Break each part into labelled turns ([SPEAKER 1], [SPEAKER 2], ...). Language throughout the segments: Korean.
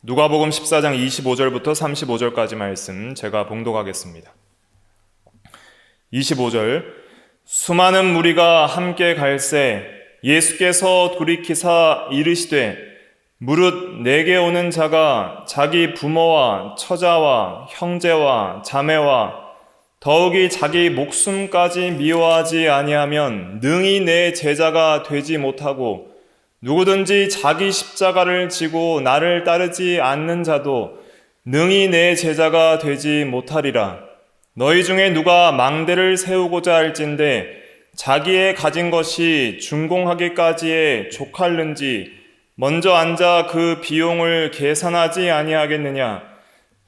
[SPEAKER 1] 누가복음 14장 25절부터 35절까지 말씀 제가 봉독하겠습니다. 25절 수많은 무리가 함께 갈새 예수께서 돌이키사 이르시되 무릇 내게 오는 자가 자기 부모와 처자와 형제와 자매와 더욱이 자기 목숨까지 미워하지 아니하면 능히 내 제자가 되지 못하고 누구든지 자기 십자가를 지고 나를 따르지 않는 자도 능히 내 제자가 되지 못하리라. 너희 중에 누가 망대를 세우고자 할진대 자기의 가진 것이 준공하기까지에 족할는지 먼저 앉아 그 비용을 계산하지 아니하겠느냐.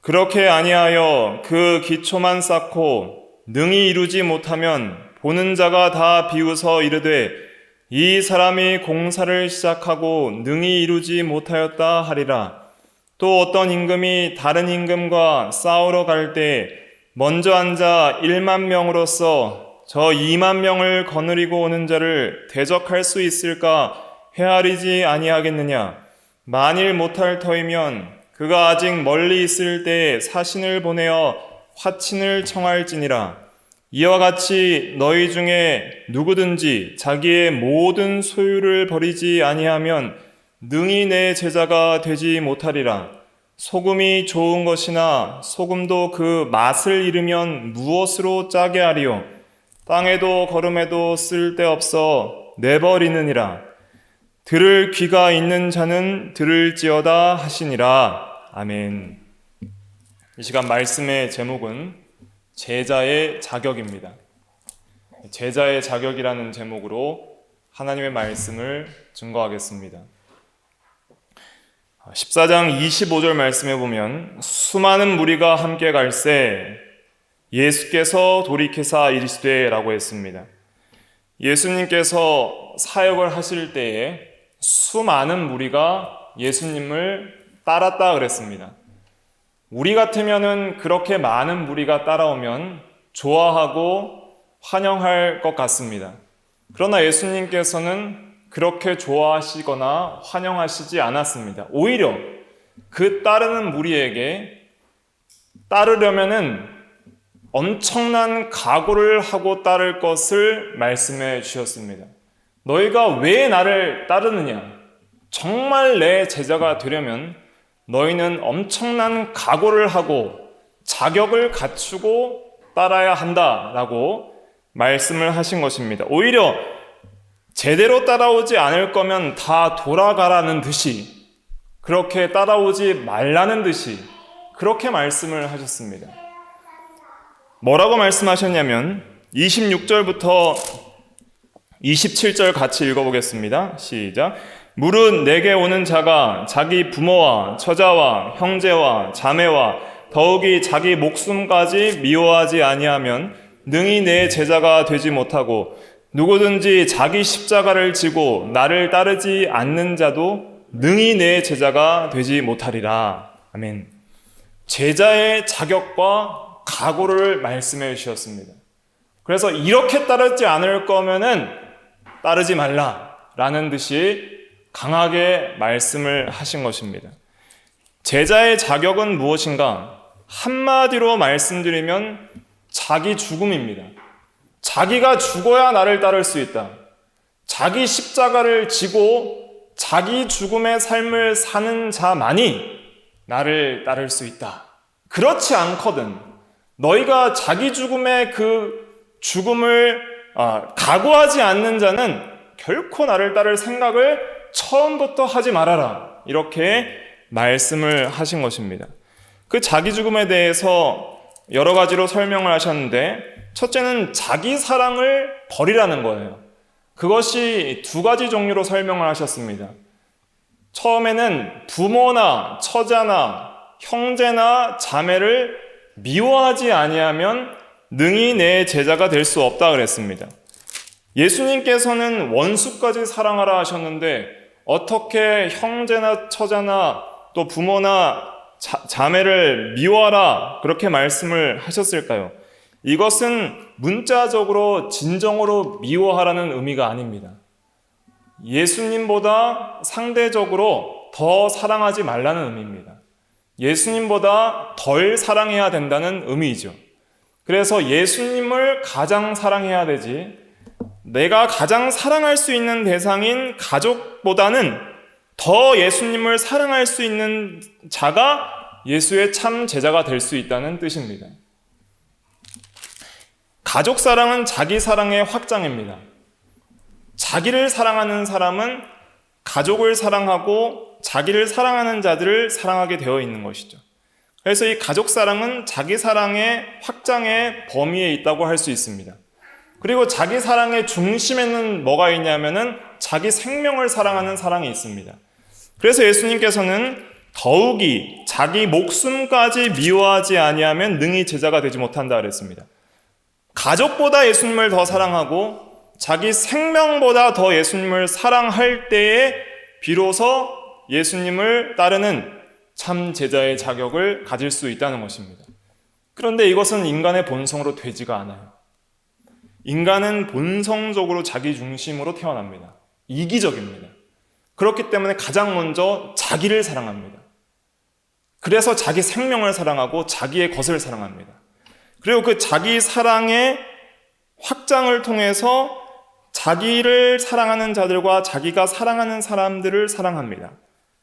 [SPEAKER 1] 그렇게 아니하여 그 기초만 쌓고 능히 이루지 못하면 보는 자가 다 비웃어 이르되 이 사람이 공사를 시작하고 능히 이루지 못하였다 하리라. 또 어떤 임금이 다른 임금과 싸우러 갈 때 먼저 앉아 1만 명으로서 저 2만 명을 거느리고 오는 자를 대적할 수 있을까 헤아리지 아니하겠느냐. 만일 못할 터이면 그가 아직 멀리 있을 때 사신을 보내어 화친을 청할지니라. 이와 같이 너희 중에 누구든지 자기의 모든 소유를 버리지 아니하면 능히 내 제자가 되지 못하리라. 소금이 좋은 것이나 소금도 그 맛을 잃으면 무엇으로 짜게 하리요. 땅에도 거름에도 쓸데없어 내버리느니라. 들을 귀가 있는 자는 들을지어다 하시니라. 아멘. 이 시간 말씀의 제목은 제자의 자격입니다. 제자의 자격이라는 제목으로 하나님의 말씀을 증거하겠습니다. 14장 25절 말씀에 보면 수많은 무리가 함께 갈새 예수께서 돌이키사 이르시되 라고 했습니다. 예수님께서 사역을 하실 때에 수많은 무리가 예수님을 따랐다 그랬습니다. 우리 같으면은 그렇게 많은 무리가 따라오면 좋아하고 환영할 것 같습니다. 그러나 예수님께서는 그렇게 좋아하시거나 환영하시지 않았습니다. 오히려 그 따르는 무리에게 따르려면은 엄청난 각오를 하고 따를 것을 말씀해 주셨습니다. 너희가 왜 나를 따르느냐? 정말 내 제자가 되려면 너희는 엄청난 각오를 하고 자격을 갖추고 따라야 한다라고 말씀을 하신 것입니다. 오히려 제대로 따라오지 않을 거면 다 돌아가라는 듯이, 그렇게 따라오지 말라는 듯이 그렇게 말씀을 하셨습니다. 뭐라고 말씀하셨냐면 26절부터 27절 같이 읽어보겠습니다. 시작. 무릇 내게 오는 자가 자기 부모와 처자와 형제와 자매와 더욱이 자기 목숨까지 미워하지 아니하면 능히 내 제자가 되지 못하고 누구든지 자기 십자가를 지고 나를 따르지 않는 자도 능히 내 제자가 되지 못하리라. 아멘. 제자의 자격과 각오를 말씀해 주셨습니다. 그래서 이렇게 따르지 않을 거면은 따르지 말라라는 듯이 강하게 말씀을 하신 것입니다. 제자의 자격은 무엇인가? 한마디로 말씀드리면 자기 죽음입니다. 자기가 죽어야 나를 따를 수 있다. 자기 십자가를 지고 자기 죽음의 삶을 사는 자만이 나를 따를 수 있다. 그렇지 않거든 너희가 자기 죽음의 그 죽음을 각오하지 않는 자는 결코 나를 따를 생각을 처음부터 하지 말아라. 이렇게 말씀을 하신 것입니다. 그 자기 죽음에 대해서 여러 가지로 설명을 하셨는데 첫째는 자기 사랑을 버리라는 거예요. 그것이 두 가지 종류로 설명을 하셨습니다. 처음에는 부모나 처자나 형제나 자매를 미워하지 아니하면 능히 내 제자가 될 수 없다 그랬습니다. 예수님께서는 원수까지 사랑하라 하셨는데 어떻게 형제나 처자나 또 부모나 자매를 미워하라 그렇게 말씀을 하셨을까요? 이것은 문자적으로 진정으로 미워하라는 의미가 아닙니다. 예수님보다 상대적으로 더 사랑하지 말라는 의미입니다. 예수님보다 덜 사랑해야 된다는 의미이죠. 그래서 예수님을 가장 사랑해야 되지, 내가 가장 사랑할 수 있는 대상인 가족보다는 더 예수님을 사랑할 수 있는 자가 예수의 참 제자가 될 수 있다는 뜻입니다. 가족 사랑은 자기 사랑의 확장입니다. 자기를 사랑하는 사람은 가족을 사랑하고 자기를 사랑하는 자들을 사랑하게 되어 있는 것이죠. 그래서 이 가족 사랑은 자기 사랑의 확장의 범위에 있다고 할 수 있습니다. 그리고 자기 사랑의 중심에는 뭐가 있냐면은 자기 생명을 사랑하는 사랑이 있습니다. 그래서 예수님께서는 더욱이 자기 목숨까지 미워하지 아니하면 능히 제자가 되지 못한다 그랬습니다. 가족보다 예수님을 더 사랑하고 자기 생명보다 더 예수님을 사랑할 때에 비로소 예수님을 따르는 참 제자의 자격을 가질 수 있다는 것입니다. 그런데 이것은 인간의 본성으로 되지가 않아요. 인간은 본성적으로 자기 중심으로 태어납니다. 이기적입니다. 그렇기 때문에 가장 먼저 자기를 사랑합니다. 그래서 자기 생명을 사랑하고 자기의 것을 사랑합니다. 그리고 그 자기 사랑의 확장을 통해서 자기를 사랑하는 자들과 자기가 사랑하는 사람들을 사랑합니다.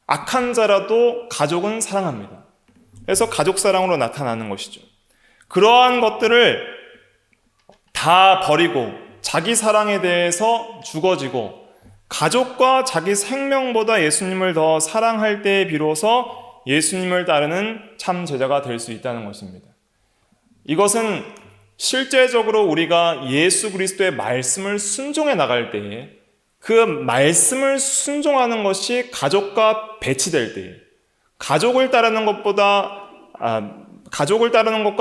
[SPEAKER 1] 악한 자라도 가족은 사랑합니다. 그래서 가족 사랑으로 나타나는 것이죠. 그러한 것들을 다 버리고 자기 사랑에 대해서 죽어지고 가족과 자기 생명보다 예수님을 더 사랑할 때에 비로소 예수님을 따르는 참 제자가 될 수 있다는 것입니다. 이것은 실제적으로 우리가 예수 그리스도의 말씀을 순종해 나갈 때에 그 말씀을 순종하는 것이 가족과 배치될 때에 가족을 따르는 것과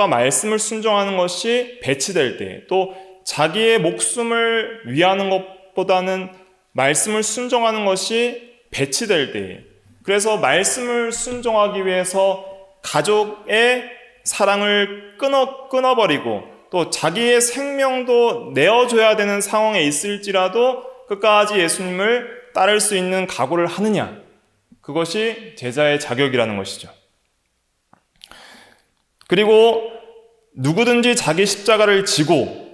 [SPEAKER 1] 말씀을 순종하는 것이 배치될 때에 또 자기의 목숨을 위하는 것보다는 말씀을 순종하는 것이 배치될 때에 그래서 말씀을 순종하기 위해서 가족의 사랑을 끊어버리고 또 자기의 생명도 내어줘야 되는 상황에 있을지라도 끝까지 예수님을 따를 수 있는 각오를 하느냐, 그것이 제자의 자격이라는 것이죠. 그리고 누구든지 자기 십자가를 지고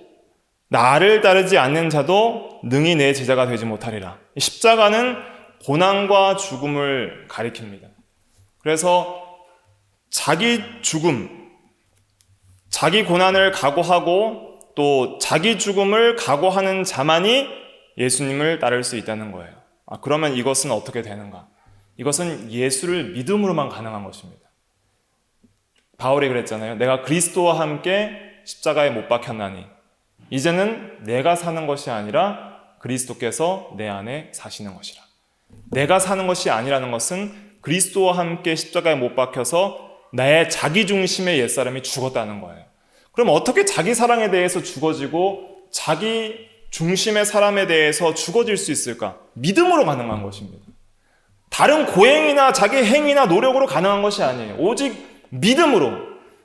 [SPEAKER 1] 나를 따르지 않는 자도 능히 내 제자가 되지 못하리라. 십자가는 고난과 죽음을 가리킵니다. 그래서 자기 죽음, 자기 고난을 각오하고 또 자기 죽음을 각오하는 자만이 예수님을 따를 수 있다는 거예요. 그러면 이것은 어떻게 되는가? 이것은 예수를 믿음으로만 가능한 것입니다. 바울이 그랬잖아요. 내가 그리스도와 함께 십자가에 못 박혔나니 이제는 내가 사는 것이 아니라 그리스도께서 내 안에 사시는 것이라. 내가 사는 것이 아니라는 것은 그리스도와 함께 십자가에 못 박혀서 나의 자기 중심의 옛사람이 죽었다는 거예요. 그럼 어떻게 자기 사랑에 대해서 죽어지고 자기 중심의 사람에 대해서 죽어질 수 있을까? 믿음으로 가능한 것입니다. 다른 고행이나 자기 행위나 노력으로 가능한 것이 아니에요. 오직 믿음으로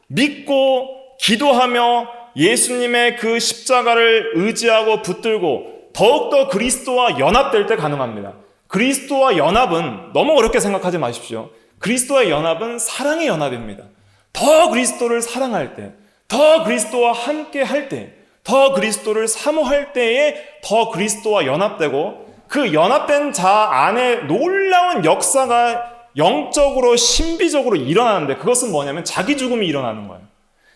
[SPEAKER 1] 믿고 기도하며 예수님의 그 십자가를 의지하고 붙들고 더욱더 그리스도와 연합될 때 가능합니다. 그리스도와 연합은 너무 어렵게 생각하지 마십시오. 그리스도와 연합은 사랑의 연합입니다. 더 그리스도를 사랑할 때, 더 그리스도와 함께 할 때, 더 그리스도를 사모할 때에 더 그리스도와 연합되고 그 연합된 자 안에 놀라운 역사가 영적으로 신비적으로 일어나는데 그것은 뭐냐면 자기 죽음이 일어나는 거예요.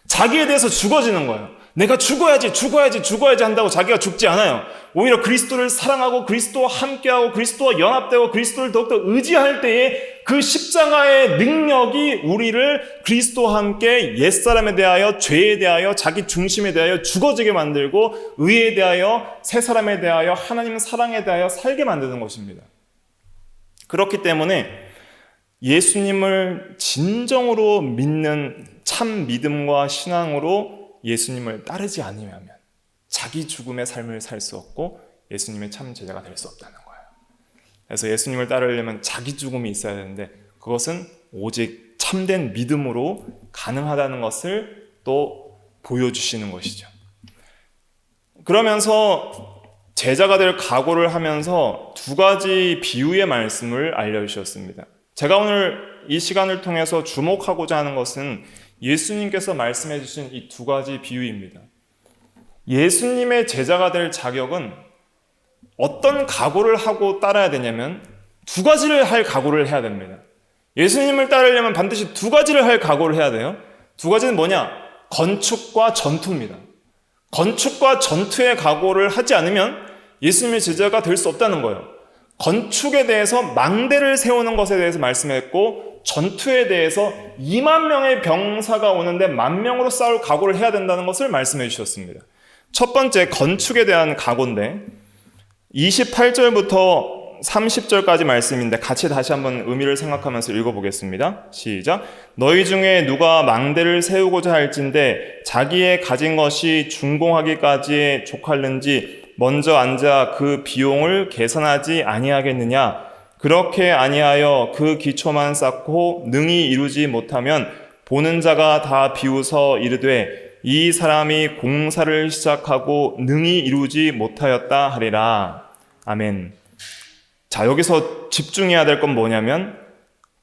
[SPEAKER 1] 자기에 대해서 죽어지는 거예요. 내가 죽어야지 한다고 자기가 죽지 않아요. 오히려 그리스도를 사랑하고 그리스도와 함께하고 그리스도와 연합되고 그리스도를 더욱더 의지할 때에 그 십자가의 능력이 우리를 그리스도와 함께 옛사람에 대하여 죄에 대하여 자기 중심에 대하여 죽어지게 만들고 의에 대하여 새 사람에 대하여 하나님 사랑에 대하여 살게 만드는 것입니다. 그렇기 때문에 예수님을 진정으로 믿는 참 믿음과 신앙으로 예수님을 따르지 않으면 자기 죽음의 삶을 살 수 없고 예수님의 참 제자가 될 수 없다는 거예요. 그래서 예수님을 따르려면 자기 죽음이 있어야 되는데 그것은 오직 참된 믿음으로 가능하다는 것을 또 보여주시는 것이죠. 그러면서 제자가 될 각오를 하면서 두 가지 비유의 말씀을 알려주셨습니다. 제가 오늘 이 시간을 통해서 주목하고자 하는 것은 예수님께서 말씀해 주신 이 두 가지 비유입니다. 예수님의 제자가 될 자격은 어떤 각오를 하고 따라야 되냐면 두 가지를 할 각오를 해야 됩니다. 예수님을 따르려면 반드시 두 가지를 할 각오를 해야 돼요. 두 가지는 뭐냐? 건축과 전투입니다. 건축과 전투의 각오를 하지 않으면 예수님의 제자가 될 수 없다는 거예요. 건축에 대해서 망대를 세우는 것에 대해서 말씀했고, 전투에 대해서 2만 명의 병사가 오는데 10,000명으로 싸울 각오를 해야 된다는 것을 말씀해 주셨습니다. 첫 번째, 건축에 대한 각오인데 28절부터 30절까지 말씀인데 같이 다시 한번 의미를 생각하면서 읽어보겠습니다. 시작. 너희 중에 누가 망대를 세우고자 할진대 자기의 가진 것이 준공하기까지에 족할는지 먼저 앉아 그 비용을 계산하지 아니하겠느냐? 그렇게 아니하여 그 기초만 쌓고 능히 이루지 못하면 보는 자가 다 비웃어 이르되 이 사람이 공사를 시작하고 능히 이루지 못하였다 하리라. 아멘. 자, 여기서 집중해야 될 건 뭐냐면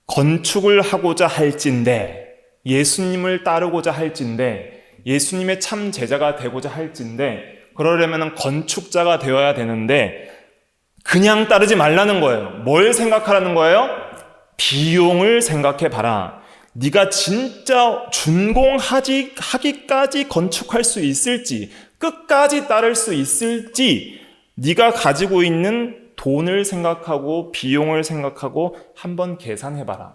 [SPEAKER 1] 건축을 하고자 할진대, 예수님을 따르고자 할진대, 예수님의 참 제자가 되고자 할진대, 그러려면 건축자가 되어야 되는데 그냥 따르지 말라는 거예요. 뭘 생각하라는 거예요? 비용을 생각해 봐라. 네가 진짜 준공하기까지 건축할 수 있을지, 끝까지 따를 수 있을지, 네가 가지고 있는 돈을 생각하고 비용을 생각하고 한번 계산해봐라.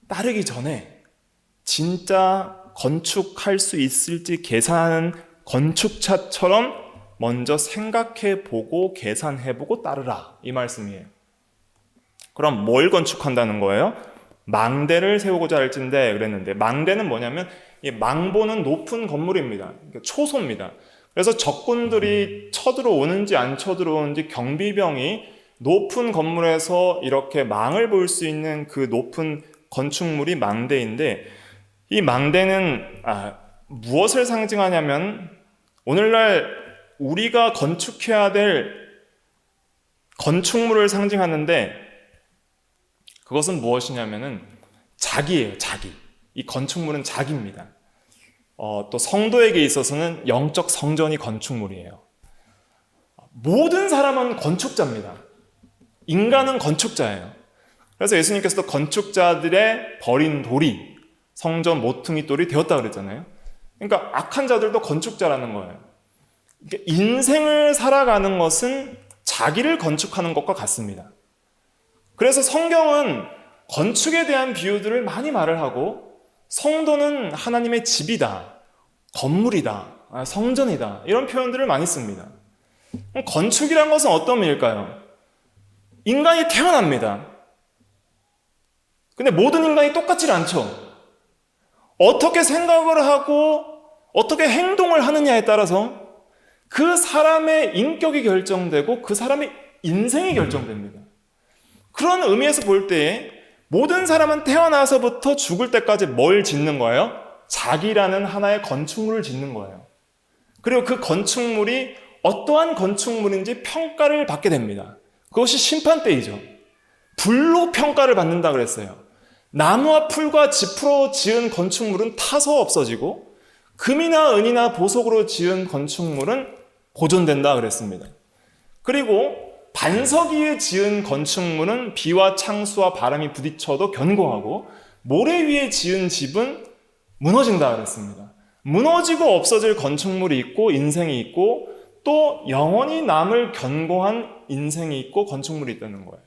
[SPEAKER 1] 따르기 전에 진짜 건축할 수 있을지 계산하는 건축자처럼 먼저 생각해보고 계산해보고 따르라, 이 말씀이에요. 그럼 뭘 건축한다는 거예요? 망대를 세우고자 할진대 그랬는데, 망대는 뭐냐면 이 망보는 높은 건물입니다. 그러니까 초소입니다. 그래서 적군들이 쳐들어오는지 안 쳐들어오는지 경비병이 높은 건물에서 이렇게 망을 볼 수 있는 그 높은 건축물이 망대인데, 이 망대는 무엇을 상징하냐면 오늘날 우리가 건축해야 될 건축물을 상징하는데, 그것은 무엇이냐면은 자기예요. 자기. 이 건축물은 자기입니다. 또 성도에게 있어서는 영적 성전이 건축물이에요. 모든 사람은 건축자입니다. 인간은 건축자예요. 그래서 예수님께서도 건축자들의 버린 돌이 성전 모퉁이 돌이 되었다 그랬잖아요. 그러니까 악한 자들도 건축자라는 거예요. 그러니까 인생을 살아가는 것은 자기를 건축하는 것과 같습니다. 그래서 성경은 건축에 대한 비유들을 많이 말을 하고, 성도는 하나님의 집이다, 건물이다, 성전이다, 이런 표현들을 많이 씁니다. 건축이란 것은 어떤 의미일까요? 인간이 태어납니다. 근데 모든 인간이 똑같지 않죠. 어떻게 생각을 하고 어떻게 행동을 하느냐에 따라서 그 사람의 인격이 결정되고 그 사람의 인생이 결정됩니다. 그런 의미에서 볼 때 모든 사람은 태어나서부터 죽을 때까지 뭘 짓는 거예요? 자기라는 하나의 건축물을 짓는 거예요. 그리고 그 건축물이 어떠한 건축물인지 평가를 받게 됩니다. 그것이 심판대이죠. 불로 평가를 받는다 그랬어요. 나무와 풀과 짚으로 지은 건축물은 타서 없어지고 금이나 은이나 보석으로 지은 건축물은 보존된다 그랬습니다. 그리고 반석 위에 지은 건축물은 비와 창수와 바람이 부딪혀도 견고하고 모래 위에 지은 집은 무너진다 그랬습니다. 무너지고 없어질 건축물이 있고 인생이 있고 또 영원히 남을 견고한 인생이 있고 건축물이 있다는 거예요.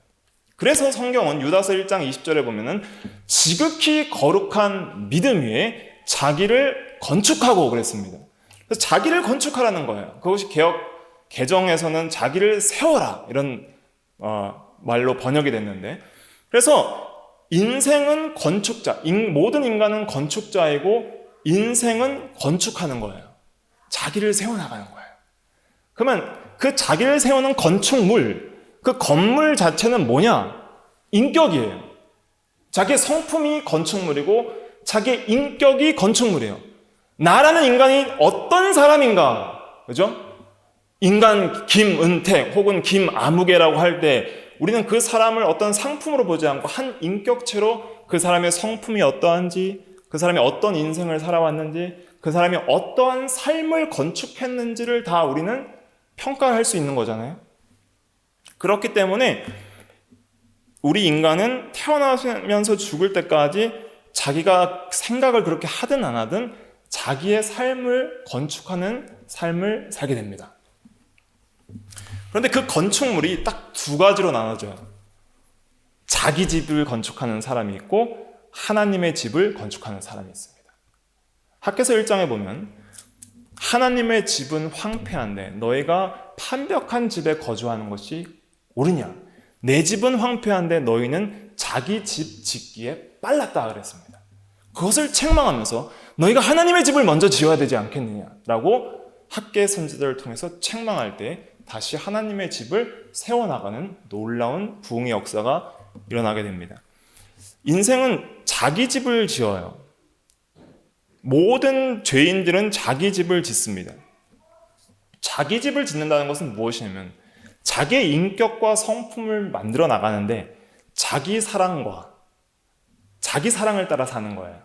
[SPEAKER 1] 그래서 성경은 유다서 1장 20절에 보면은 지극히 거룩한 믿음 위에 자기를 건축하고 그랬습니다. 그래서 자기를 건축하라는 거예요. 그것이 개정에서는 자기를 세워라 이런 말로 번역이 됐는데, 그래서 인생은 건축자, 모든 인간은 건축자이고 인생은 건축하는 거예요. 자기를 세워나가는 거예요. 그러면 그 자기를 세우는 건축물, 그 건물 자체는 뭐냐? 인격이에요. 자기의 성품이 건축물이고 자기의 인격이 건축물이에요. 나라는 인간이 어떤 사람인가, 그죠? 인간 김은택 혹은 김아무개라고 할 때 우리는 그 사람을 어떤 상품으로 보지 않고 한 인격체로 그 사람의 성품이 어떠한지, 그 사람이 어떤 인생을 살아왔는지, 그 사람이 어떠한 삶을 건축했는지를 다 우리는 평가할 수 있는 거잖아요. 그렇기 때문에 우리 인간은 태어나면서 죽을 때까지 자기가 생각을 그렇게 하든 안 하든 자기의 삶을 건축하는 삶을 살게 됩니다. 그런데 그 건축물이 딱 두 가지로 나눠져요. 자기 집을 건축하는 사람이 있고 하나님의 집을 건축하는 사람이 있습니다. 학개서 1장에 보면 하나님의 집은 황폐한데 너희가 판벽한 집에 거주하는 것이 옳으냐? 내 집은 황폐한데 너희는 자기 집 짓기에 빨랐다 그랬습니다. 그것을 책망하면서 너희가 하나님의 집을 먼저 지어야 되지 않겠느냐라고 학개 선지자를 통해서 책망할 때 다시 하나님의 집을 세워나가는 놀라운 부흥의 역사가 일어나게 됩니다. 인생은 자기 집을 지어요. 모든 죄인들은 자기 집을 짓습니다. 자기 집을 짓는다는 것은 무엇이냐면 자기의 인격과 성품을 만들어 나가는데 자기 사랑과 자기 사랑을 따라 사는 거예요.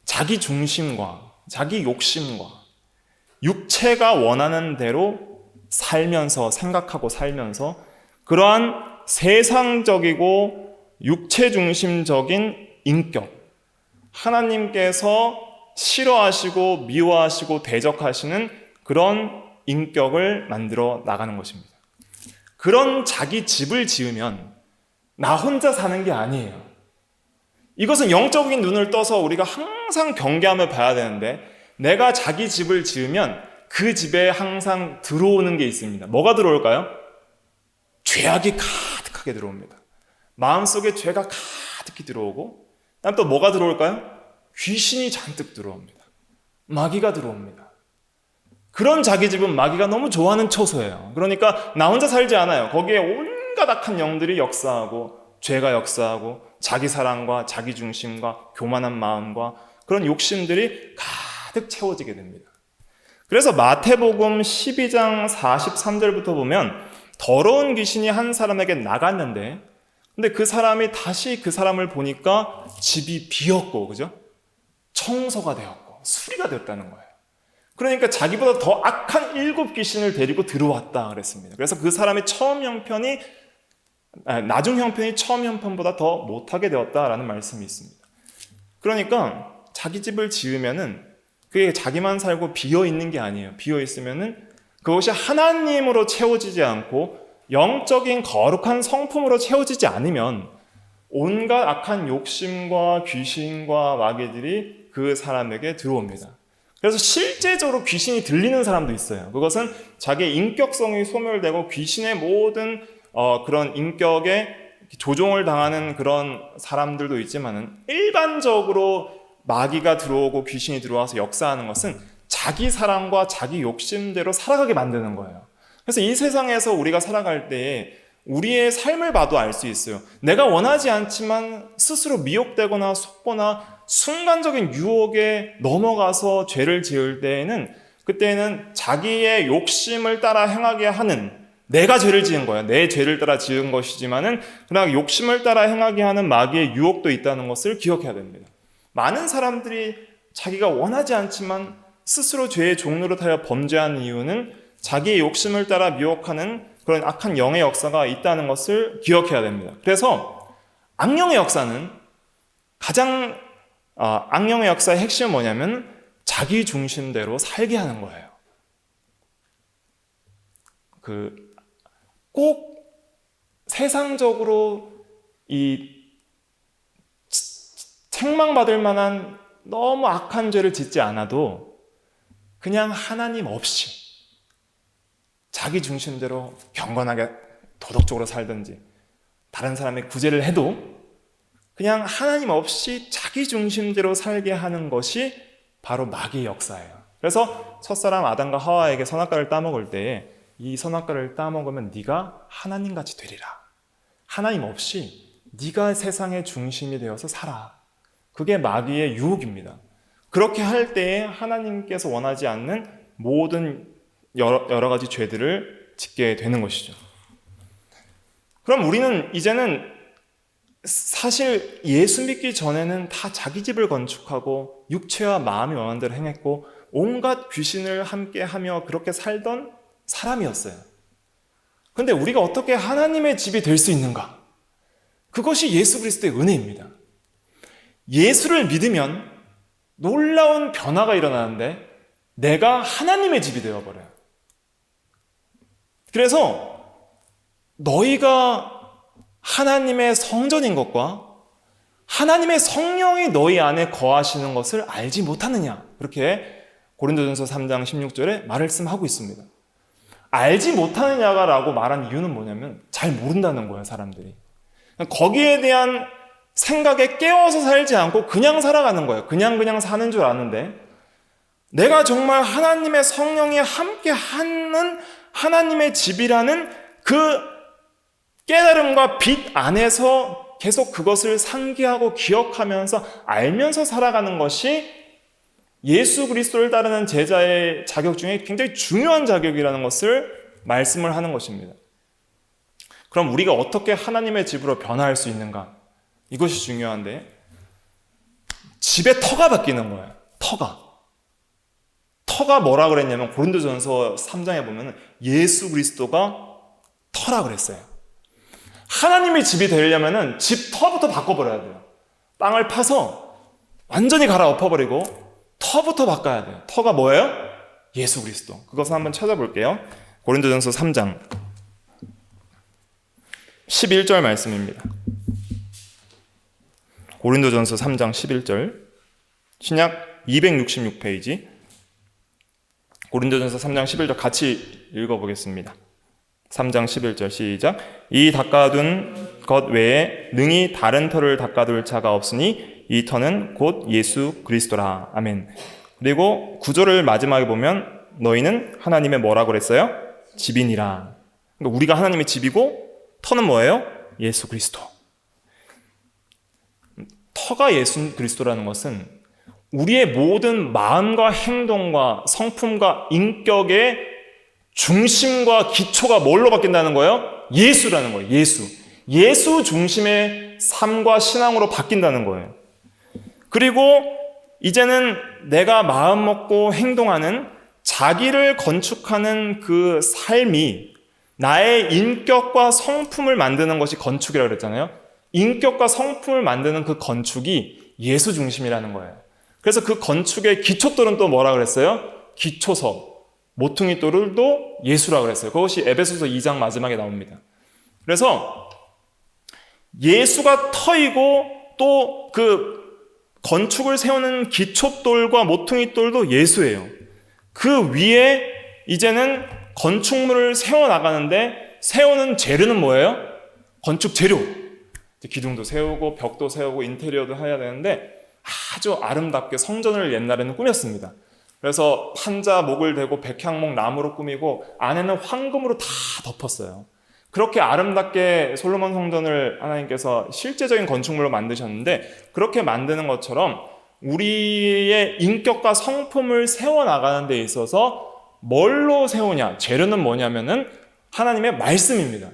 [SPEAKER 1] 자기 중심과 자기 욕심과 육체가 원하는 대로 살면서 생각하고 살면서 그러한 세상적이고 육체 중심적인 인격, 하나님께서 싫어하시고 미워하시고 대적하시는 그런 인격을 만들어 나가는 것입니다. 그런 자기 집을 지으면 나 혼자 사는 게 아니에요. 이것은 영적인 눈을 떠서 우리가 항상 경계하며 봐야 되는데 내가 자기 집을 지으면 그 집에 항상 들어오는 게 있습니다. 뭐가 들어올까요? 죄악이 가득하게 들어옵니다. 마음속에 죄가 가득히 들어오고 또 뭐가 들어올까요? 귀신이 잔뜩 들어옵니다. 마귀가 들어옵니다. 그런 자기 집은 마귀가 너무 좋아하는 처소예요. 그러니까 나 혼자 살지 않아요. 거기에 온갖 악한 영들이 역사하고 죄가 역사하고 자기 사랑과 자기 중심과 교만한 마음과 그런 욕심들이 가득 채워지게 됩니다. 그래서 마태복음 12장 43절부터 보면 더러운 귀신이 한 사람에게 나갔는데 근데 그 사람이 다시 그 사람을 보니까 집이 비었고 그죠? 청소가 되었고 수리가 되었다는 거예요. 그러니까 자기보다 더 악한 7 귀신을 데리고 들어왔다 그랬습니다. 그래서 그 사람의 나중 형편이 처음 형편보다 더 못하게 되었다라는 말씀이 있습니다. 그러니까 자기 집을 지으면은 그게 자기만 살고 비어 있는 게 아니에요. 비어 있으면은 그것이 하나님으로 채워지지 않고 영적인 거룩한 성품으로 채워지지 않으면 온갖 악한 욕심과 귀신과 마귀들이 그 사람에게 들어옵니다. 그래서 실제적으로 귀신이 들리는 사람도 있어요. 그것은 자기의 인격성이 소멸되고 귀신의 모든 그런 인격에 조종을 당하는 그런 사람들도 있지만은 일반적으로 마귀가 들어오고 귀신이 들어와서 역사하는 것은 자기 사랑과 자기 욕심대로 살아가게 만드는 거예요. 그래서 이 세상에서 우리가 살아갈 때에 우리의 삶을 봐도 알 수 있어요. 내가 원하지 않지만 스스로 미혹되거나 속거나 순간적인 유혹에 넘어가서 죄를 지을 때에는 그때는 자기의 욕심을 따라 행하게 하는 내가 죄를 지은 거야. 내 죄를 따라 지은 것이지만은 그러나 욕심을 따라 행하게 하는 마귀의 유혹도 있다는 것을 기억해야 됩니다. 많은 사람들이 자기가 원하지 않지만 스스로 죄의 종로를 타여 범죄한 이유는 자기의 욕심을 따라 미혹하는 그런 악한 영의 역사가 있다는 것을 기억해야 됩니다. 그래서 악령의 역사는 악령의 역사의 핵심은 뭐냐면 자기 중심대로 살게 하는 거예요. 꼭 세상적으로 책망받을 만한 너무 악한 죄를 짓지 않아도 그냥 하나님 없이 자기 중심대로 경건하게 도덕적으로 살든지 다른 사람의 구제를 해도 그냥 하나님 없이 자기 중심대로 살게 하는 것이 바로 마귀의 역사예요. 그래서 첫사람 아담과 하와에게 선악과를 따먹을 때에 이 선악과를 따먹으면 네가 하나님같이 되리라. 하나님 없이 네가 세상의 중심이 되어서 살아. 그게 마귀의 유혹입니다. 그렇게 할 때에 하나님께서 원하지 않는 모든 여러 가지 죄들을 짓게 되는 것이죠. 그럼 우리는 이제는 사실 예수 믿기 전에는 다 자기 집을 건축하고 육체와 마음이 원하는 대로 행했고 온갖 귀신을 함께하며 그렇게 살던 사람이었어요. 그런데 우리가 어떻게 하나님의 집이 될 수 있는가? 그것이 예수 그리스도의 은혜입니다. 예수를 믿으면 놀라운 변화가 일어나는데 내가 하나님의 집이 되어버려요. 그래서 너희가 하나님의 성전인 것과 하나님의 성령이 너희 안에 거하시는 것을 알지 못하느냐, 그렇게 고린도전서 3장 16절에 말씀하고 있습니다. 알지 못하느냐라고 말한 이유는 뭐냐면 잘 모른다는 거예요, 사람들이. 거기에 대한 생각에 깨워서 살지 않고 그냥 살아가는 거예요. 그냥 사는 줄 아는데 내가 정말 하나님의 성령이 함께 하는 하나님의 집이라는 그 깨달음과 빛 안에서 계속 그것을 상기하고 기억하면서 알면서 살아가는 것이 예수 그리스도를 따르는 제자의 자격 중에 굉장히 중요한 자격이라는 것을 말씀을 하는 것입니다. 그럼 우리가 어떻게 하나님의 집으로 변화할 수 있는가? 이것이 중요한데 집의 터가 바뀌는 거예요. 터가 뭐라 그랬냐면 고린도전서 3장에 보면 예수 그리스도가 터라 그랬어요. 하나님의 집이 되려면 집 터부터 바꿔버려야 돼요. 땅을 파서 완전히 갈아엎어버리고 터부터 바꿔야 돼요. 터가 뭐예요? 예수 그리스도. 그것을 한번 찾아볼게요. 고린도전서 3장 11절 말씀입니다. 고린도전서 3장 11절, 신약 266페이지, 고린도전서 3장 11절 같이 읽어보겠습니다. 3장 11절 시작. 이 닦아둔 것 외에 능히 다른 터를 닦아둘 자가 없으니 이 터는 곧 예수 그리스도라. 아멘. 그리고 9절을 마지막에 보면 너희는 하나님의 뭐라고 그랬어요? 집이니라. 그러니까 우리가 하나님의 집이고 터는 뭐예요? 예수 그리스도. 터가 예수 그리스도라는 것은 우리의 모든 마음과 행동과 성품과 인격의 중심과 기초가 뭘로 바뀐다는 거예요? 예수라는 거예요. 예수 중심의 삶과 신앙으로 바뀐다는 거예요. 그리고 이제는 내가 마음 먹고 행동하는 자기를 건축하는 그 삶이 나의 인격과 성품을 만드는 것이 건축이라고 그랬잖아요. 인격과 성품을 만드는 그 건축이 예수 중심이라는 거예요. 그래서 그 건축의 기초돌은 또 뭐라 그랬어요? 기초석, 모퉁이돌도 예수라고 그랬어요. 그것이 에베소서 2장 마지막에 나옵니다. 그래서 예수가 터이고 또 그 건축을 세우는 기초돌과 모퉁이돌도 예수예요. 그 위에 이제는 건축물을 세워나가는데 세우는 재료는 뭐예요? 건축 재료. 기둥도 세우고 벽도 세우고 인테리어도 해야 되는데 아주 아름답게 성전을 옛날에는 꾸몄습니다. 그래서 판자 목을 대고 백향목 나무로 꾸미고 안에는 황금으로 다 덮었어요. 그렇게 아름답게 솔로몬 성전을 하나님께서 실제적인 건축물로 만드셨는데 그렇게 만드는 것처럼 우리의 인격과 성품을 세워나가는 데 있어서 뭘로 세우냐? 재료는 뭐냐면은 하나님의 말씀입니다.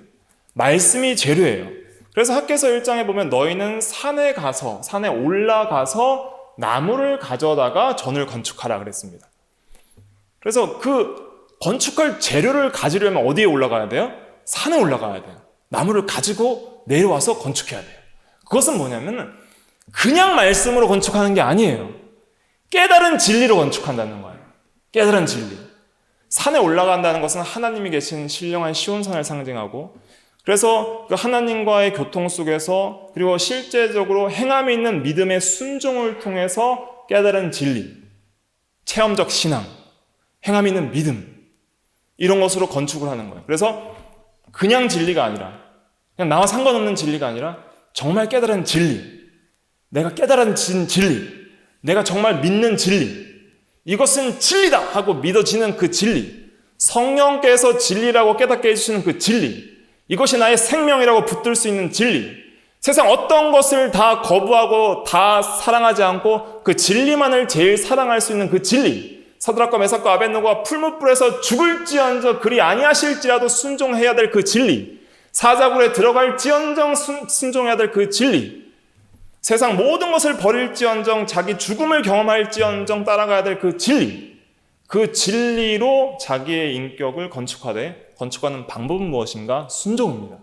[SPEAKER 1] 말씀이 재료예요. 그래서 학개서 1장에 보면 너희는 산에 올라가서 나무를 가져다가 전을 건축하라 그랬습니다. 그래서 그 건축할 재료를 가지려면 어디에 올라가야 돼요? 산에 올라가야 돼요. 나무를 가지고 내려와서 건축해야 돼요. 그것은 뭐냐면 그냥 말씀으로 건축하는 게 아니에요. 깨달은 진리로 건축한다는 거예요. 깨달은 진리. 산에 올라간다는 것은 하나님이 계신 신령한 시온산을 상징하고 그래서 그 하나님과의 교통 속에서 그리고 실제적으로 행함이 있는 믿음의 순종을 통해서 깨달은 진리, 체험적 신앙, 행함이 있는 믿음 이런 것으로 건축을 하는 거예요. 그래서 그냥 진리가 아니라 그냥 나와 상관없는 진리가 아니라 정말 깨달은 진리, 내가 깨달은 진리, 내가 정말 믿는 진리 이것은 진리다 하고 믿어지는 그 진리, 성령께서 진리라고 깨닫게 해주시는 그 진리 이것이 나의 생명이라고 붙들 수 있는 진리. 세상 어떤 것을 다 거부하고 다 사랑하지 않고 그 진리만을 제일 사랑할 수 있는 그 진리. 사드락과 메삭과 아벳노고가 풀무불에서 죽을지언정 그리 아니하실지라도 순종해야 될 그 진리. 사자굴에 들어갈지언정 순종해야 될 그 진리, 세상 모든 것을 버릴지언정 자기 죽음을 경험할지언정 따라가야 될 그 진리, 그 진리로 자기의 인격을 건축하는 방법은 무엇인가? 순종입니다.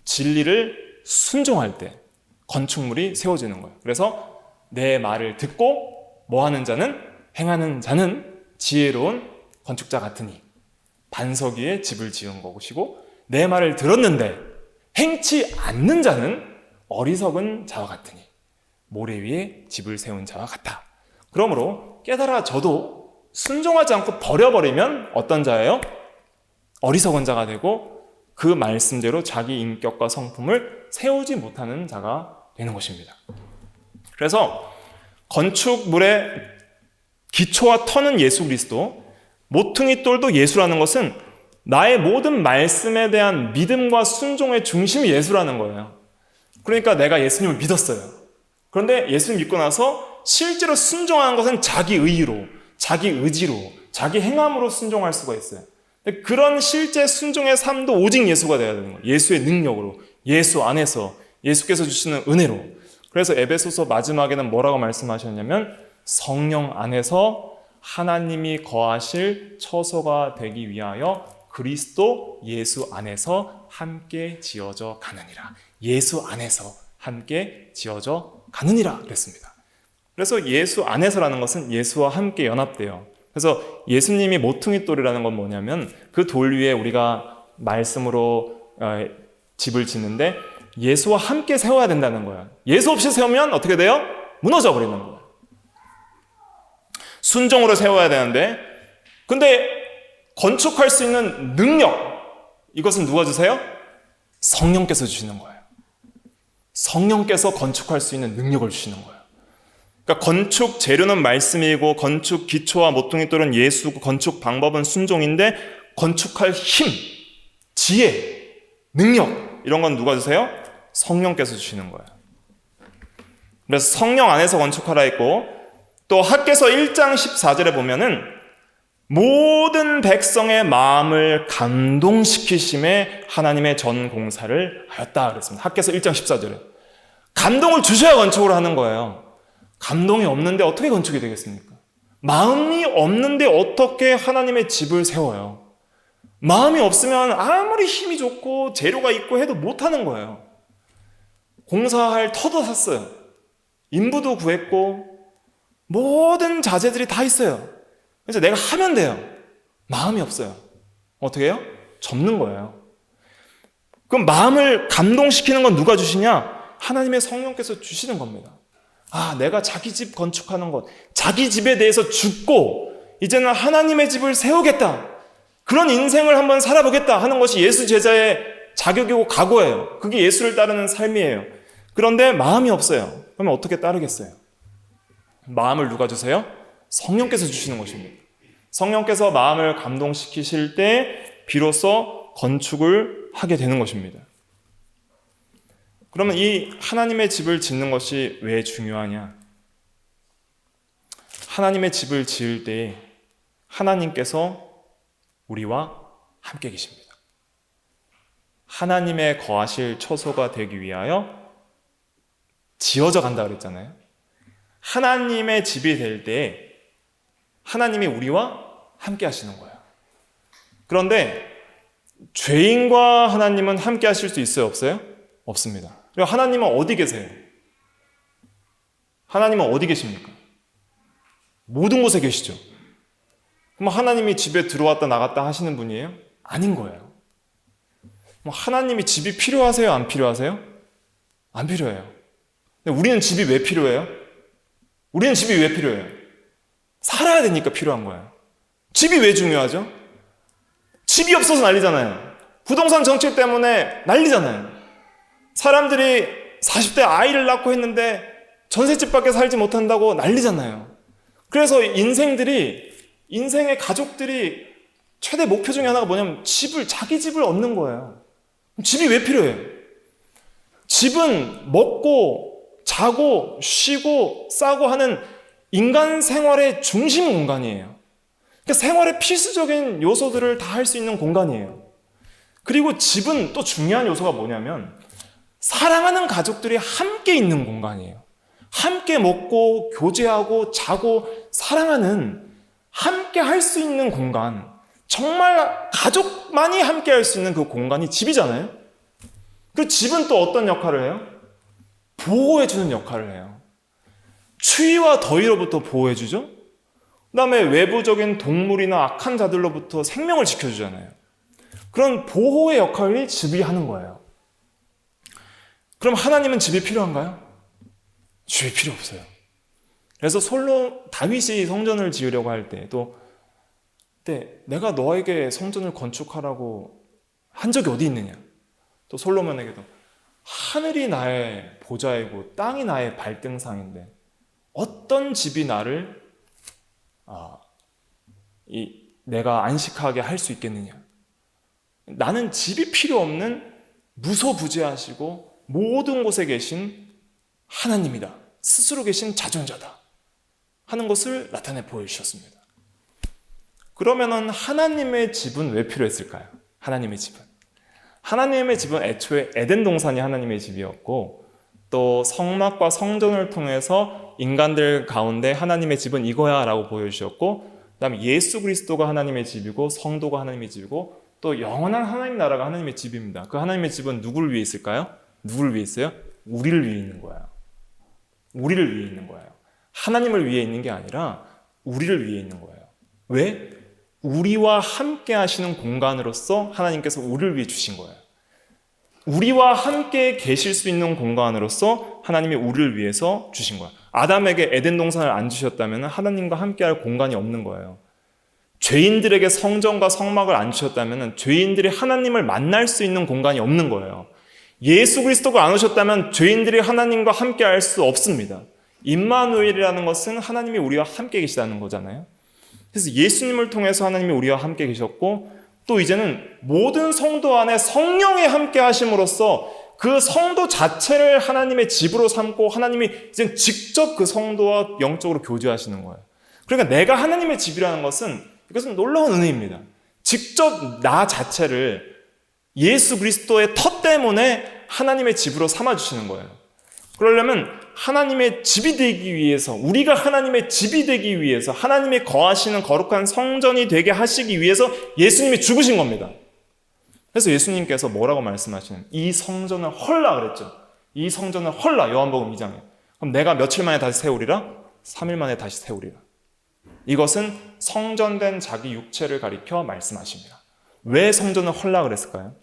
[SPEAKER 1] 진리를 순종할 때 건축물이 세워지는 거예요. 그래서 내 말을 듣고 뭐하는 자는, 행하는 자는 지혜로운 건축자 같으니 반석 위에 집을 지은 것이고, 내 말을 들었는데 행치 않는 자는 어리석은 자와 같으니 모래 위에 집을 세운 자와 같다. 그러므로 깨달아져도 순종하지 않고 버려버리면 어떤 자예요? 어리석은 자가 되고 그 말씀대로 자기 인격과 성품을 세우지 못하는 자가 되는 것입니다. 그래서 건축물의 기초와 터는 예수 그리스도, 모퉁이 돌도 예수라는 것은 나의 모든 말씀에 대한 믿음과 순종의 중심이 예수라는 거예요. 그러니까 내가 예수님을 믿었어요. 그런데 예수님 믿고 나서 실제로 순종하는 것은 자기 의로, 자기 의지로, 자기 행함으로 순종할 수가 있어요. 근데 그런 실제 순종의 삶도 오직 예수가 되어야 되는 거예요. 예수의 능력으로, 예수 안에서, 예수께서 주시는 은혜로. 그래서 에베소서 마지막에는 뭐라고 말씀하셨냐면 성령 안에서 하나님이 거하실 처소가 되기 위하여 그리스도 예수 안에서 함께 지어져 가느니라. 예수 안에서 함께 지어져 가느니라 그랬습니다. 그래서 예수 안에서라는 것은 예수와 함께 연합돼요. 그래서 예수님이 모퉁이 돌이라는 건 뭐냐면 그 돌 위에 우리가 말씀으로 집을 짓는데 예수와 함께 세워야 된다는 거예요. 예수 없이 세우면 어떻게 돼요? 무너져 버리는 거예요. 순종으로 세워야 되는데, 근데 건축할 수 있는 능력, 이것은 누가 주세요? 성령께서 주시는 거예요. 성령께서 건축할 수 있는 능력을 주시는 거예요. 그러니까 건축 재료는 말씀이고 건축 기초와 모퉁이 돌은 예수고 건축 방법은 순종인데 건축할 힘, 지혜, 능력 이런 건 누가 주세요? 성령께서 주시는 거예요. 그래서 성령 안에서 건축하라 했고, 또 학개서 1장 14절에 보면은 모든 백성의 마음을 감동시키심에 하나님의 전 공사를 하였다 그랬습니다. 학개서 1장 14절에 감동을 주셔야 건축을 하는 거예요. 감동이 없는데 어떻게 건축이 되겠습니까? 마음이 없는데 어떻게 하나님의 집을 세워요? 마음이 없으면 아무리 힘이 좋고 재료가 있고 해도 못하는 거예요. 공사할 터도 샀어요. 인부도 구했고 모든 자재들이 다 있어요. 그래서 내가 하면 돼요. 마음이 없어요. 어떻게 해요? 접는 거예요. 그럼 마음을 감동시키는 건 누가 주시냐? 하나님의 성령께서 주시는 겁니다. 아, 내가 자기 집 건축하는 것, 자기 집에 대해서 죽고 이제는 하나님의 집을 세우겠다, 그런 인생을 한번 살아보겠다 하는 것이 예수 제자의 자격이고 각오예요. 그게 예수를 따르는 삶이에요. 그런데 마음이 없어요. 그러면 어떻게 따르겠어요? 마음을 누가 주세요? 성령께서 주시는 것입니다. 성령께서 마음을 감동시키실 때 비로소 건축을 하게 되는 것입니다. 그러면 이 하나님의 집을 짓는 것이 왜 중요하냐? 하나님의 집을 지을 때 하나님께서 우리와 함께 계십니다. 하나님의 거하실 처소가 되기 위하여 지어져 간다 그랬잖아요. 하나님의 집이 될 때 하나님이 우리와 함께 하시는 거예요. 그런데 죄인과 하나님은 함께 하실 수 있어요? 없어요? 없습니다. 그리고 하나님은 어디 계세요? 하나님은 어디 계십니까? 모든 곳에 계시죠. 그럼 하나님이 집에 들어왔다 나갔다 하시는 분이에요? 아닌 거예요. 하나님이 집이 필요하세요? 안 필요하세요? 안 필요해요. 근데 우리는 집이 왜 필요해요? 우리는 집이 왜 필요해요? 살아야 되니까 필요한 거예요. 집이 왜 중요하죠? 집이 없어서 난리잖아요. 부동산 정책 때문에 난리잖아요. 사람들이 40대 아이를 낳고 했는데 전셋집밖에 살지 못한다고 난리잖아요. 그래서 인생의 가족들이 최대 목표 중에 하나가 뭐냐면 자기 집을 얻는 거예요. 집이 왜 필요해요? 집은 먹고 자고 쉬고 싸고 하는 인간 생활의 중심 공간이에요. 그러니까 생활의 필수적인 요소들을 다 할 수 있는 공간이에요. 그리고 집은 또 중요한 요소가 뭐냐면 사랑하는 가족들이 함께 있는 공간이에요. 함께 먹고 교제하고 자고 사랑하는 함께 할 수 있는 공간, 정말 가족만이 함께 할 수 있는 그 공간이 집이잖아요. 그 집은 또 어떤 역할을 해요? 보호해주는 역할을 해요. 추위와 더위로부터 보호해주죠. 그 다음에 외부적인 동물이나 악한 자들로부터 생명을 지켜주잖아요. 그런 보호의 역할을 집이 하는 거예요. 그럼 하나님은 집이 필요한가요? 집이 필요 없어요. 그래서 다윗이 성전을 지으려고 할 때도 내가 너에게 성전을 건축하라고 한 적이 어디 있느냐? 또 솔로몬에게도 하늘이 나의 보좌이고 땅이 나의 발등상인데 어떤 집이 나를 내가 안식하게 할 수 있겠느냐? 나는 집이 필요 없는 무소부재하시고 모든 곳에 계신 하나님이다. 스스로 계신 자존자다. 하는 것을 나타내 보여주셨습니다. 그러면은 하나님의 집은 왜 필요했을까요? 하나님의 집은 애초에 에덴 동산이 하나님의 집이었고 또 성막과 성전을 통해서 인간들 가운데 하나님의 집은 이거야 라고 보여주셨고 그 다음에 예수 그리스도가 하나님의 집이고 성도가 하나님의 집이고 또 영원한 하나님 나라가 하나님의 집입니다. 그 하나님의 집은 누구를 위해 있을까요? 누구를 위해 있어요? 우리를 위해 있는 거예요. 우리를 위해 있는 거예요. 하나님을 위해 있는 게 아니라 우리를 위해 있는 거예요. 왜? 우리와 함께 하시는 공간으로서 하나님께서 우리를 위해 주신 거예요. 우리와 함께 계실 수 있는 공간으로서 하나님이 우리를 위해서 주신 거예요. 아담에게 에덴 동산을 안 주셨다면 하나님과 함께 할 공간이 없는 거예요. 죄인들에게 성전과 성막을 안 주셨다면 죄인들이 하나님을 만날 수 있는 공간이 없는 거예요. 예수 그리스도가 안 오셨다면 죄인들이 하나님과 함께 할 수 없습니다. 임마누엘이라는 것은 하나님이 우리와 함께 계시다는 거잖아요. 그래서 예수님을 통해서 하나님이 우리와 함께 계셨고 또 이제는 모든 성도 안에 성령이 함께 하심으로써 그 성도 자체를 하나님의 집으로 삼고 하나님이 이제 직접 그 성도와 영적으로 교제하시는 거예요. 그러니까 내가 하나님의 집이라는 것은 이것은 놀라운 은혜입니다. 직접 나 자체를 예수 그리스도의 터 때문에 하나님의 집으로 삼아주시는 거예요. 그러려면 하나님의 집이 되기 위해서, 우리가 하나님의 집이 되기 위해서, 하나님이 거하시는 거룩한 성전이 되게 하시기 위해서 예수님이 죽으신 겁니다. 그래서 예수님께서 뭐라고 말씀하시는? 이 성전을 헐라 그랬죠. 이 성전을 헐라, 요한복음 2장에. 그럼 내가 며칠 만에 다시 세우리라? 3일 만에 다시 세우리라. 이것은 성전된 자기 육체를 가리켜 말씀하십니다. 왜 성전을 헐라 그랬을까요?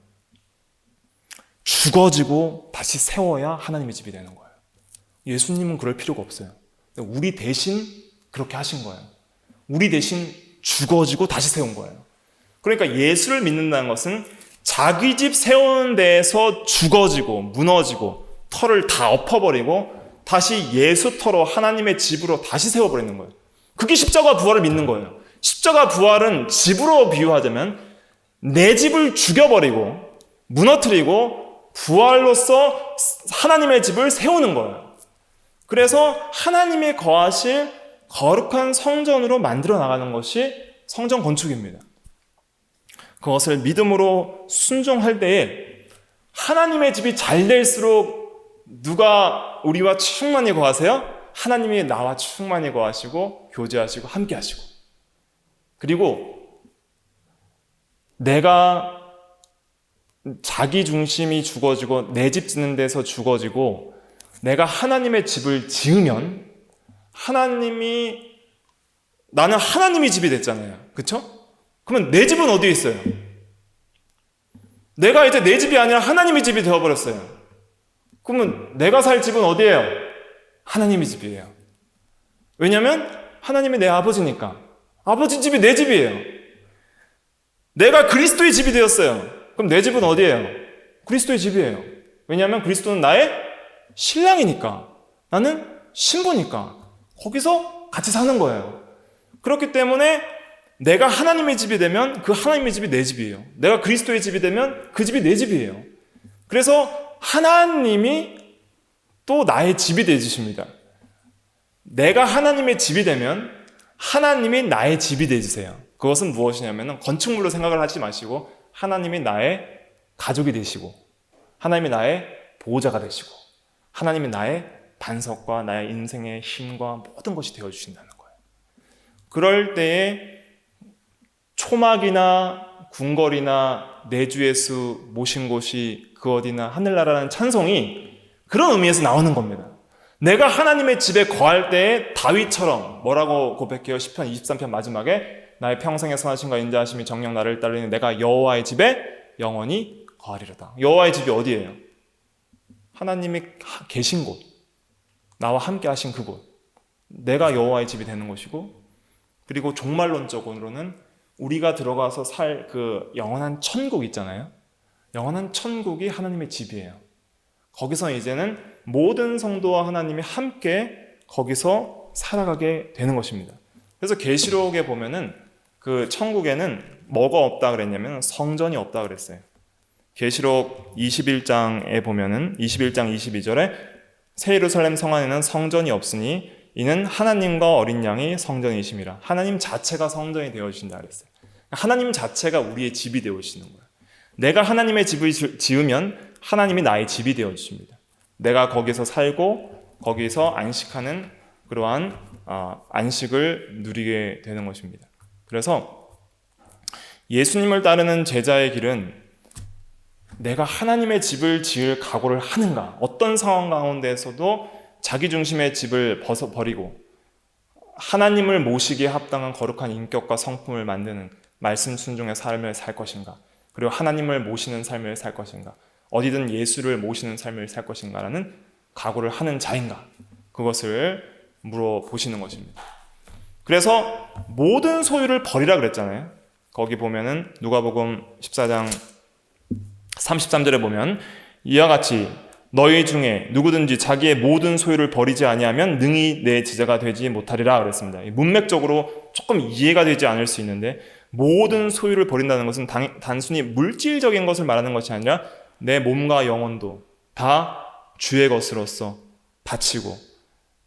[SPEAKER 1] 죽어지고 다시 세워야 하나님의 집이 되는 거예요. 예수님은 그럴 필요가 없어요. 우리 대신 그렇게 하신 거예요. 우리 대신 죽어지고 다시 세운 거예요. 그러니까 예수를 믿는다는 것은 자기 집 세우는 데에서 죽어지고 무너지고 터를 다 엎어버리고 다시 예수 터로 하나님의 집으로 다시 세워버리는 거예요. 그게 십자가 부활을 믿는 거예요. 십자가 부활은 집으로 비유하자면 내 집을 죽여버리고 무너뜨리고 부활로서 하나님의 집을 세우는 거예요. 그래서 하나님이 거하실 거룩한 성전으로 만들어 나가는 것이 성전 건축입니다. 그것을 믿음으로 순종할 때에 하나님의 집이 잘 될수록 누가 우리와 충만히 거하세요? 하나님이 나와 충만히 거하시고 교제하시고 함께 하시고 그리고 내가 자기 중심이 죽어지고 내 집 짓는 데서 죽어지고 내가 하나님의 집을 지으면 나는 하나님의 집이 됐잖아요. 그렇죠? 그러면 내 집은 어디에 있어요? 내가 이제 내 집이 아니라 하나님의 집이 되어버렸어요. 그러면 내가 살 집은 어디예요? 하나님의 집이에요. 왜냐하면 하나님이 내 아버지니까. 아버지 집이 내 집이에요. 내가 그리스도의 집이 되었어요. 그럼 내 집은 어디예요? 그리스도의 집이에요. 왜냐하면 그리스도는 나의 신랑이니까. 나는 신부니까. 거기서 같이 사는 거예요. 그렇기 때문에 내가 하나님의 집이 되면 그 하나님의 집이 내 집이에요. 내가 그리스도의 집이 되면 그 집이 내 집이에요. 그래서 하나님이 또 나의 집이 되어주십니다. 내가 하나님의 집이 되면 하나님이 나의 집이 되어주세요. 그것은 무엇이냐면 건축물로 생각을 하지 마시고 하나님이 나의 가족이 되시고 하나님이 나의 보호자가 되시고 하나님이 나의 반석과 나의 인생의 힘과 모든 것이 되어주신다는 거예요. 그럴 때에 초막이나 궁궐이나 내주 예수 모신 곳이 그 어디나 하늘나라라는 찬송이 그런 의미에서 나오는 겁니다. 내가 하나님의 집에 거할 때에 다윗처럼 뭐라고 고백해요? 시편 23편 마지막에 나의 평생의 선하심과 인자하심이 정녕 나를 따르니 내가 여호와의 집에 영원히 거하리로다. 여호와의 집이 어디예요? 하나님이 계신 곳, 나와 함께 하신 그곳, 내가 여호와의 집이 되는 것이고, 그리고 종말론적으로는 우리가 들어가서 살 그 영원한 천국 있잖아요. 영원한 천국이 하나님의 집이에요. 거기서 이제는 모든 성도와 하나님이 함께 거기서 살아가게 되는 것입니다. 그래서 계시록에 보면은 그 천국에는 뭐가 없다 그랬냐면 성전이 없다 그랬어요. 계시록 21장에 보면은 21장 22절에 새 예루살렘 성 안에는 성전이 없으니 이는 하나님과 어린 양이 성전이심이라. 하나님 자체가 성전이 되어주신다 그랬어요. 하나님 자체가 우리의 집이 되어주시는 거예요. 내가 하나님의 집을 지으면 하나님이 나의 집이 되어주십니다. 내가 거기서 살고 거기서 안식하는 그러한 안식을 누리게 되는 것입니다. 그래서 예수님을 따르는 제자의 길은 내가 하나님의 집을 지을 각오를 하는가, 어떤 상황 가운데에서도 자기 중심의 집을 버리고 하나님을 모시기에 합당한 거룩한 인격과 성품을 만드는 말씀 순종의 삶을 살 것인가, 그리고 하나님을 모시는 삶을 살 것인가, 어디든 예수를 모시는 삶을 살 것인가라는 각오를 하는 자인가, 그것을 물어보시는 것입니다. 그래서 모든 소유를 버리라 그랬잖아요. 거기 보면은 누가복음 14장 33절에 보면 이와 같이 너희 중에 누구든지 자기의 모든 소유를 버리지 아니하면 능히 내 제자가 되지 못하리라 그랬습니다. 문맥적으로 조금 이해가 되지 않을 수 있는데, 모든 소유를 버린다는 것은 단순히 물질적인 것을 말하는 것이 아니라 내 몸과 영혼도 다 주의 것으로서 바치고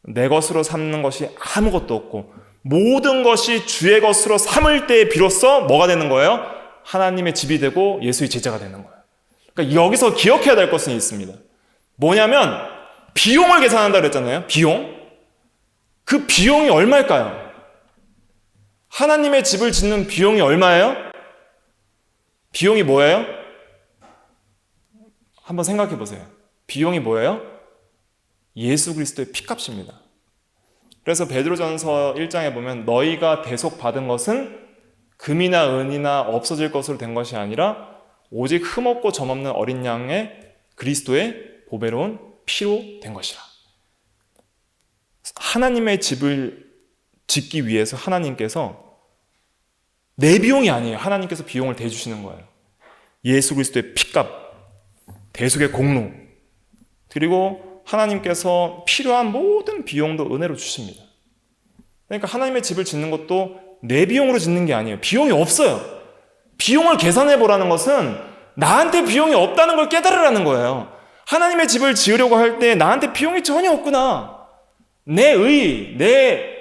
[SPEAKER 1] 내 것으로 삼는 것이 아무것도 없고 모든 것이 주의 것으로 삼을 때에 비로소 뭐가 되는 거예요? 하나님의 집이 되고 예수의 제자가 되는 거예요. 그러니까 여기서 기억해야 될 것은 있습니다. 뭐냐면 비용을 계산한다 그랬잖아요. 비용. 그 비용이 얼마일까요? 하나님의 집을 짓는 비용이 얼마예요? 비용이 뭐예요? 한번 생각해 보세요. 비용이 뭐예요? 예수 그리스도의 피값입니다. 그래서 베드로전서 1장에 보면 너희가 대속받은 것은 금이나 은이나 없어질 것으로 된 것이 아니라 오직 흠없고 점없는 어린 양의 그리스도의 보배로운 피로 된 것이라. 하나님의 집을 짓기 위해서 하나님께서 내 비용이 아니에요. 하나님께서 비용을 대주시는 거예요. 예수 그리스도의 피값, 대속의 공로, 그리고 하나님께서 필요한 모든 비용도 은혜로 주십니다. 그러니까 하나님의 집을 짓는 것도 내 비용으로 짓는 게 아니에요. 비용이 없어요. 비용을 계산해 보라는 것은 나한테 비용이 없다는 걸 깨달으라는 거예요. 하나님의 집을 지으려고 할 때 나한테 비용이 전혀 없구나. 내 의, 내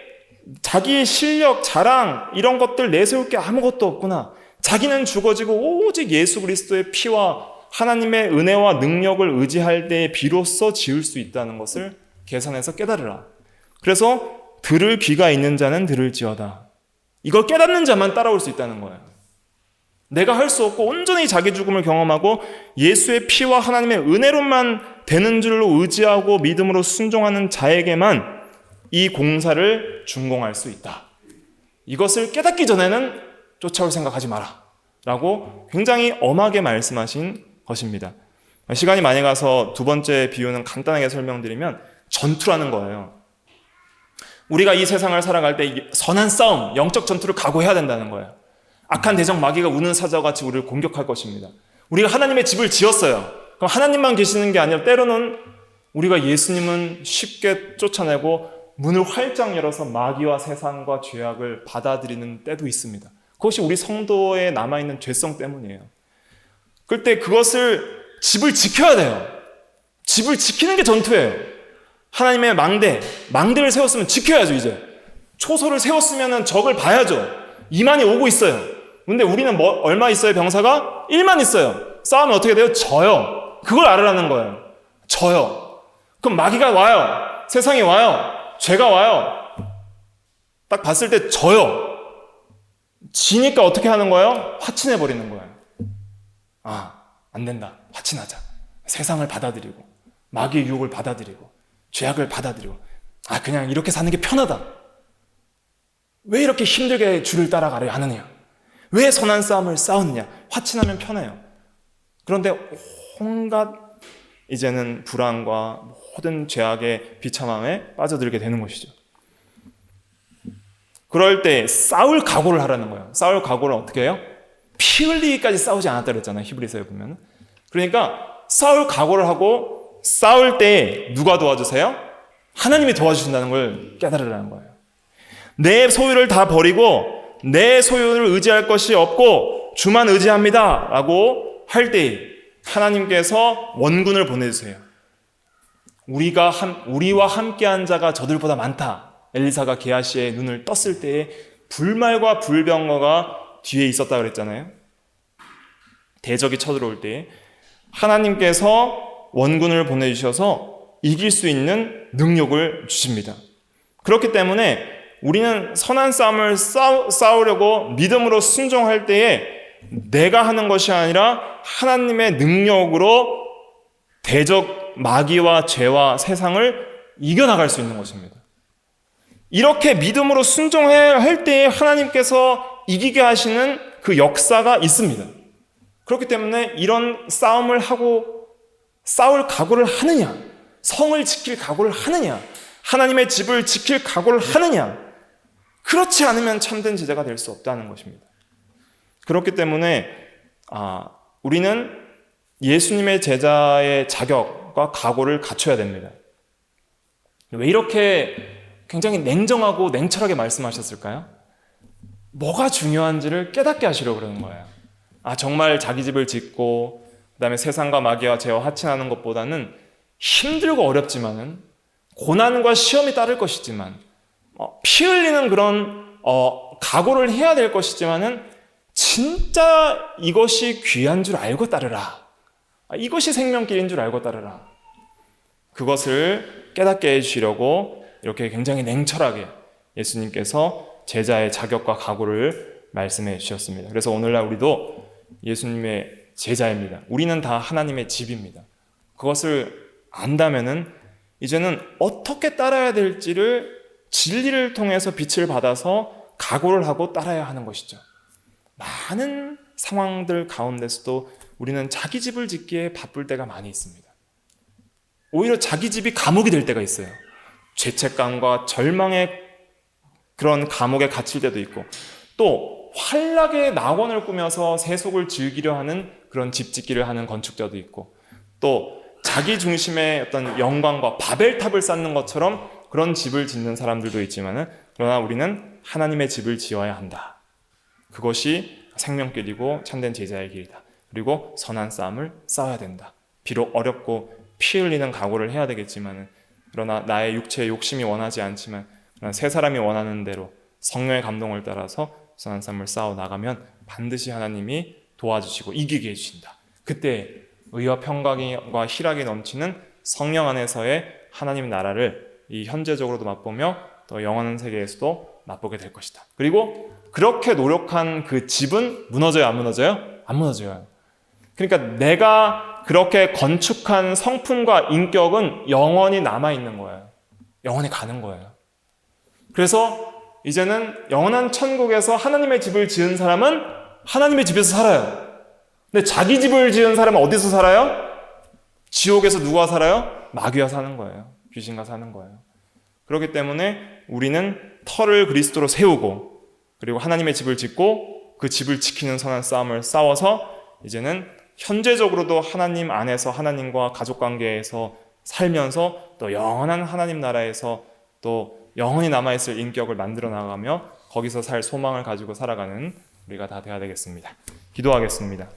[SPEAKER 1] 자기의 실력, 자랑 이런 것들 내세울 게 아무것도 없구나. 자기는 죽어지고 오직 예수 그리스도의 피와 하나님의 은혜와 능력을 의지할 때에 비로소 지을 수 있다는 것을 계산해서 깨달으라. 그래서 들을 귀가 있는 자는 들을지어다. 이걸 깨닫는 자만 따라올 수 있다는 거예요. 내가 할 수 없고 온전히 자기 죽음을 경험하고 예수의 피와 하나님의 은혜로만 되는 줄로 의지하고 믿음으로 순종하는 자에게만 이 공사를 준공할 수 있다. 이것을 깨닫기 전에는 쫓아올 생각하지 마라 라고 굉장히 엄하게 말씀하신 것입니다. 시간이 많이 가서 두 번째 비유는 간단하게 설명드리면 전투라는 거예요. 우리가 이 세상을 살아갈 때 선한 싸움, 영적 전투를 각오해야 된다는 거예요. 악한 대적 마귀가 우는 사자같이 우리를 공격할 것입니다. 우리가 하나님의 집을 지었어요. 그럼 하나님만 계시는 게 아니라 때로는 우리가 예수님은 쉽게 쫓아내고 문을 활짝 열어서 마귀와 세상과 죄악을 받아들이는 때도 있습니다. 그것이 우리 성도에 남아있는 죄성 때문이에요. 그때 그것을 집을 지켜야 돼요. 집을 지키는 게 전투예요. 하나님의 망대를 세웠으면 지켜야죠. 이제 초소를 세웠으면 적을 봐야죠. 2만이 오고 있어요. 근데 우리는 얼마 있어요? 병사가 1만 있어요. 싸우면 어떻게 돼요? 져요. 그걸 알으라는 거예요. 져요. 그럼 마귀가 와요. 세상이 와요. 죄가 와요. 딱 봤을 때 져요. 지니까 어떻게 하는 거예요? 화친해버리는 거예요. 안 된다. 화친하자. 세상을 받아들이고 마귀의 유혹을 받아들이고 죄악을 받아들이고 그냥 이렇게 사는 게 편하다. 왜 이렇게 힘들게 주를 따라가려 하느냐? 왜 선한 싸움을 싸우느냐? 화친하면 편해요. 그런데 온갖 이제는 불안과 모든 죄악의 비참함에 빠져들게 되는 것이죠. 그럴 때 싸울 각오를 하라는 거예요. 싸울 각오를 어떻게 해요? 피 흘리기까지 싸우지 않았다 그랬잖아요. 히브리서에 보면. 그러니까 싸울 각오를 하고 싸울 때 누가 도와주세요? 하나님이 도와주신다는 걸 깨달으라는 거예요. 내 소유를 다 버리고 내 소유를 의지할 것이 없고 주만 의지합니다 라고 할 때 하나님께서 원군을 보내주세요. 우리와 함께한 자가 저들보다 많다. 엘리사가 게하시의 눈을 떴을 때에 불말과 불병거가 뒤에 있었다 그랬잖아요. 대적이 쳐들어올 때 하나님께서 원군을 보내주셔서 이길 수 있는 능력을 주십니다. 그렇기 때문에 우리는 선한 싸움을 싸우려고 믿음으로 순종할 때에 내가 하는 것이 아니라 하나님의 능력으로 대적 마귀와 죄와 세상을 이겨나갈 수 있는 것입니다. 이렇게 믿음으로 순종해야 할 때에 하나님께서 이기게 하시는 그 역사가 있습니다. 그렇기 때문에 이런 싸움을 하고 싸울 각오를 하느냐, 성을 지킬 각오를 하느냐, 하나님의 집을 지킬 각오를 하느냐, 그렇지 않으면 참된 제자가 될 수 없다는 것입니다. 그렇기 때문에 우리는 예수님의 제자의 자격과 각오를 갖춰야 됩니다. 왜 이렇게 굉장히 냉정하고 냉철하게 말씀하셨을까요? 뭐가 중요한지를 깨닫게 하시려고 그러는 거예요. 정말 자기 집을 짓고 그다음에 세상과 마귀와 죄와 하친하는 것보다는 힘들고 어렵지만은 고난과 시험이 따를 것이지만 피 흘리는 그런 각오를 해야 될 것이지만은 진짜 이것이 귀한 줄 알고 따르라. 이것이 생명길인 줄 알고 따르라. 그것을 깨닫게 해주시려고 이렇게 굉장히 냉철하게 예수님께서 제자의 자격과 각오를 말씀해 주셨습니다. 그래서 오늘날 우리도 예수님의 제자입니다. 우리는 다 하나님의 집입니다. 그것을 안다면은 이제는 어떻게 따라야 될지를 진리를 통해서 빛을 받아서 각오를 하고 따라야 하는 것이죠. 많은 상황들 가운데서도 우리는 자기 집을 짓기에 바쁠 때가 많이 있습니다. 오히려 자기 집이 감옥이 될 때가 있어요. 죄책감과 절망의 그런 감옥에 갇힐 때도 있고, 또 환락의 낙원을 꾸며서 세속을 즐기려 하는 그런 집 짓기를 하는 건축자도 있고, 또 자기 중심의 어떤 영광과 바벨탑을 쌓는 것처럼 그런 집을 짓는 사람들도 있지만은, 그러나 우리는 하나님의 집을 지어야 한다. 그것이 생명길이고 참된 제자의 길이다. 그리고 선한 싸움을 싸워야 된다. 비록 어렵고 피 흘리는 각오를 해야 되겠지만은, 그러나 나의 육체의 욕심이 원하지 않지만 그러나 새 사람이 원하는 대로 성령의 감동을 따라서 선한 싸움을 싸워 나가면 반드시 하나님이 도와주시고 이기게 해주신다. 그때 의와 평강과 희락이 넘치는 성령 안에서의 하나님 나라를 이 현재적으로도 맛보며 또 영원한 세계에서도 맛보게 될 것이다. 그리고 그렇게 노력한 그 집은 무너져요, 안 무너져요? 안 무너져요. 그러니까 내가 그렇게 건축한 성품과 인격은 영원히 남아있는 거예요. 영원히 가는 거예요. 그래서 이제는 영원한 천국에서 하나님의 집을 지은 사람은 하나님의 집에서 살아요. 근데 자기 집을 지은 사람은 어디서 살아요? 지옥에서 누가 살아요? 마귀와 사는 거예요. 귀신과 사는 거예요. 그렇기 때문에 우리는 터를 그리스도로 세우고, 그리고 하나님의 집을 짓고 그 집을 지키는 선한 싸움을 싸워서 이제는 현재적으로도 하나님 안에서 하나님과 가족관계에서 살면서 또 영원한 하나님 나라에서 또 영원히 남아있을 인격을 만들어 나가며 거기서 살 소망을 가지고 살아가는 우리가 다 되어야 되겠습니다. 기도하겠습니다.